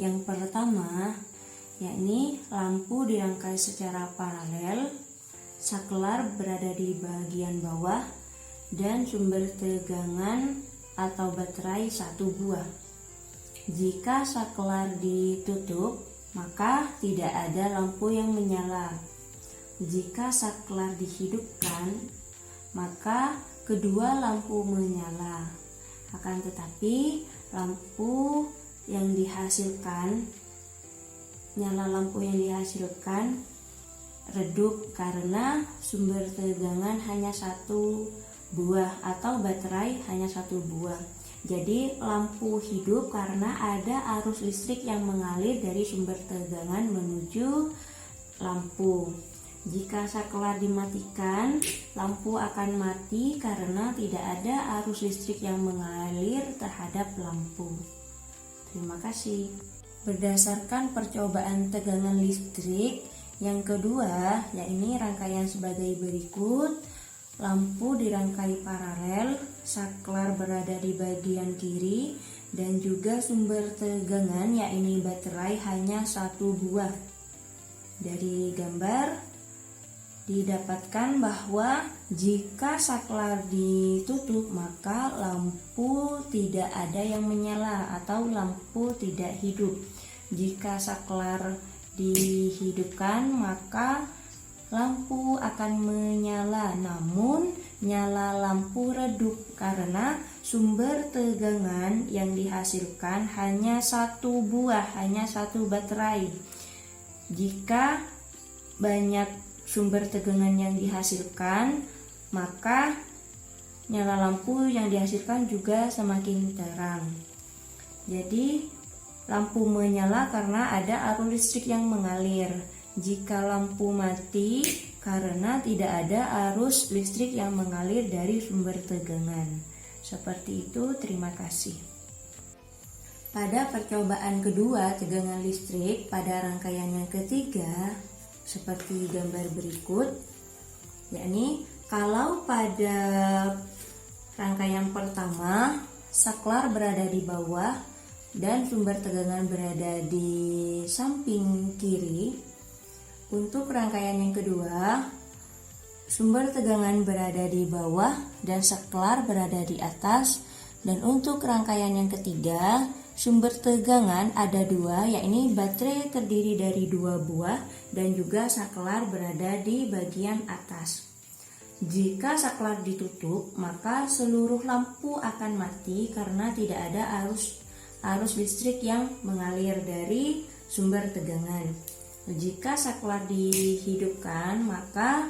yang pertama, yakni lampu dirangkai secara paralel, saklar berada di bagian bawah, dan sumber tegangan atau baterai 1 buah. Jika saklar ditutup, maka tidak ada lampu yang menyala. Jika saklar dihidupkan, maka kedua lampu menyala. Akan tetapi lampu yang dihasilkan, nyala lampu yang dihasilkan redup karena sumber tegangan hanya 1 buah atau baterai hanya 1 buah. Jadi lampu hidup karena ada arus listrik yang mengalir dari sumber tegangan menuju lampu. Jika saklar dimatikan, lampu akan mati karena tidak ada arus listrik yang mengalir terhadap lampu. Terima kasih. Berdasarkan percobaan tegangan listrik yang kedua, yakni rangkaian sebagai berikut. Lampu dirangkai paralel, saklar berada di bagian kiri, dan juga sumber tegangan yakni baterai hanya 1 buah. Dari gambar didapatkan bahwa jika saklar ditutup maka lampu tidak ada yang menyala atau lampu tidak hidup. Jika saklar dihidupkan maka lampu akan menyala, namun nyala lampu redup karena sumber tegangan yang dihasilkan hanya 1 buah, hanya 1 baterai. Jika banyak sumber tegangan yang dihasilkan, maka nyala lampu yang dihasilkan juga semakin terang. Jadi lampu menyala karena ada arus listrik yang mengalir. Jika lampu mati karena tidak ada arus listrik yang mengalir dari sumber tegangan. Seperti itu, terima kasih. Pada percobaan kedua tegangan listrik pada rangkaian yang ketiga, seperti gambar berikut, yakni kalau pada rangkaian pertama saklar berada di bawah dan sumber tegangan berada di samping kiri, untuk rangkaian yang kedua sumber tegangan berada di bawah dan saklar berada di atas, dan untuk rangkaian yang ketiga sumber tegangan ada 2, yakni baterai terdiri dari 2 buah dan juga saklar berada di bagian atas. Jika saklar ditutup, maka seluruh lampu akan mati karena tidak ada arus listrik yang mengalir dari sumber tegangan. Jika saklar dihidupkan, maka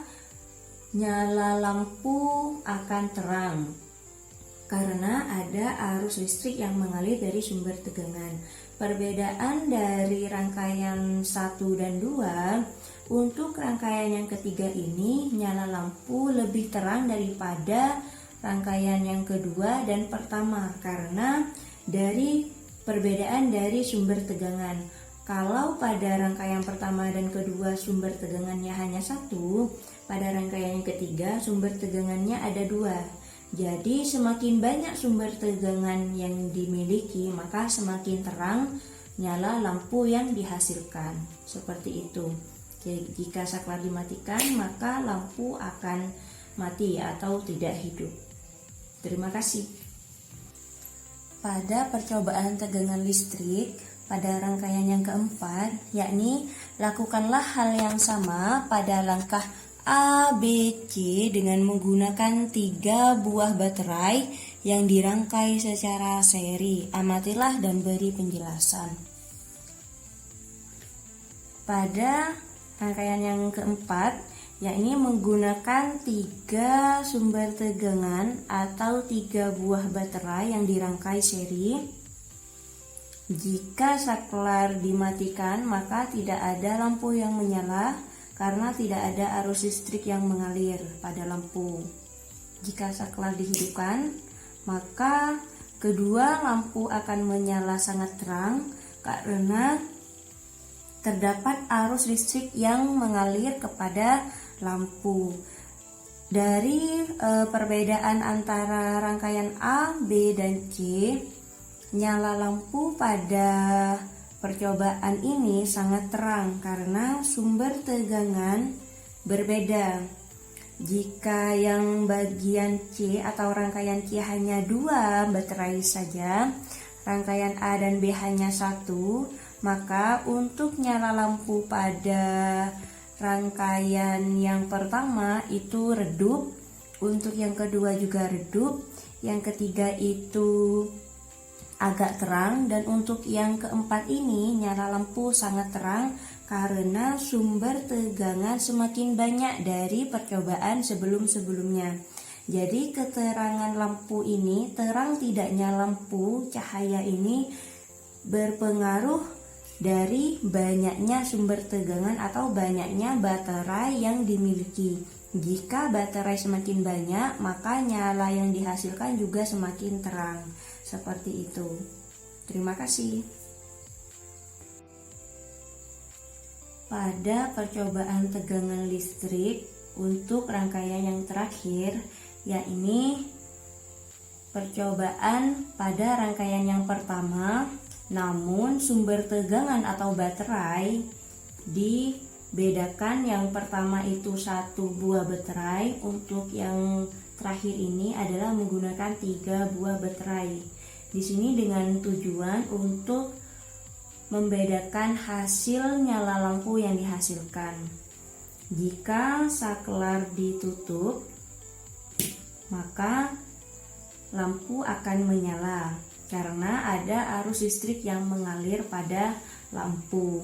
nyala lampu akan terang karena ada arus listrik yang mengalir dari sumber tegangan. Perbedaan dari rangkaian 1 dan 2, untuk rangkaian yang ketiga ini nyala lampu lebih terang daripada rangkaian yang kedua dan pertama karena dari perbedaan dari sumber tegangan. Kalau pada rangkaian pertama dan kedua sumber tegangannya hanya 1, pada rangkaian yang ketiga sumber tegangannya ada 2. Jadi semakin banyak sumber tegangan yang dimiliki, maka semakin terang nyala lampu yang dihasilkan. Seperti itu. Jadi, jika saklar dimatikan, maka lampu akan mati atau tidak hidup. Terima kasih. Pada percobaan tegangan listrik pada rangkaian yang keempat, yakni lakukanlah hal yang sama pada langkah A, B, C dengan menggunakan 3 buah baterai yang dirangkai secara seri. Amatilah dan beri penjelasan. Pada rangkaian yang keempat, yakni menggunakan 3 sumber tegangan atau 3 buah baterai yang dirangkai seri. Jika saklar dimatikan, maka tidak ada lampu yang menyala karena tidak ada arus listrik yang mengalir pada lampu. Jika saklar dihidupkan, maka kedua lampu akan menyala sangat terang karena terdapat arus listrik yang mengalir kepada lampu. Dari perbedaan antara rangkaian A, B, dan C, nyala lampu pada percobaan ini sangat terang karena sumber tegangan berbeda. Jika yang bagian C atau rangkaian C hanya 2 baterai saja, rangkaian A dan B hanya 1, maka untuk nyala lampu pada rangkaian yang pertama itu redup, untuk yang kedua juga redup, yang ketiga itu agak terang, dan untuk yang keempat ini nyala lampu sangat terang karena sumber tegangan semakin banyak dari percobaan sebelum-sebelumnya. Jadi keterangan lampu ini, terang tidaknya lampu cahaya ini berpengaruh dari banyaknya sumber tegangan atau banyaknya baterai yang dimiliki. Jika baterai semakin banyak, maka nyala yang dihasilkan juga semakin terang. Seperti itu. Terima kasih. Pada percobaan tegangan listrik untuk rangkaian yang terakhir, yakni percobaan pada rangkaian yang pertama, namun sumber tegangan atau baterai dibedakan. Yang pertama itu 1 buah baterai, untuk yang terakhir ini adalah menggunakan 3 buah baterai. Di sini dengan tujuan untuk membedakan hasil nyala lampu yang dihasilkan. Jika saklar ditutup, maka lampu akan menyala karena ada arus listrik yang mengalir pada lampu.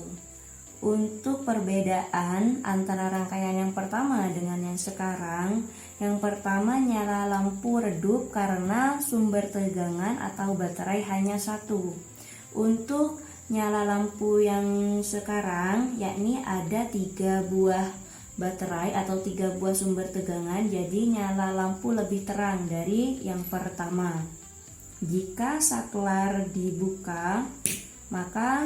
Untuk perbedaan antara rangkaian yang pertama dengan yang sekarang, yang pertama nyala lampu redup karena sumber tegangan atau baterai hanya 1. Untuk nyala lampu yang sekarang, yakni ada 3 buah baterai atau 3 buah sumber tegangan, jadi nyala lampu lebih terang dari yang pertama. Jika saklar dibuka, maka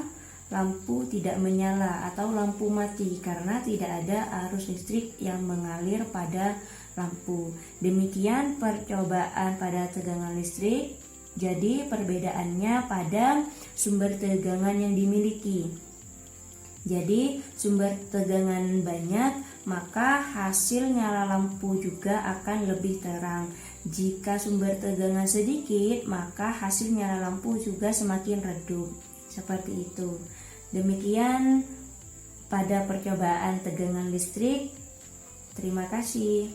lampu tidak menyala atau lampu mati karena tidak ada arus listrik yang mengalir pada lampu. Demikian percobaan pada tegangan listrik. Jadi perbedaannya pada sumber tegangan yang dimiliki. Jadi sumber tegangan banyak, maka hasil nyala lampu juga akan lebih terang. Jika sumber tegangan sedikit, maka hasil nyala lampu juga semakin redup. Seperti itu. Demikian pada percobaan tegangan listrik. Terima kasih.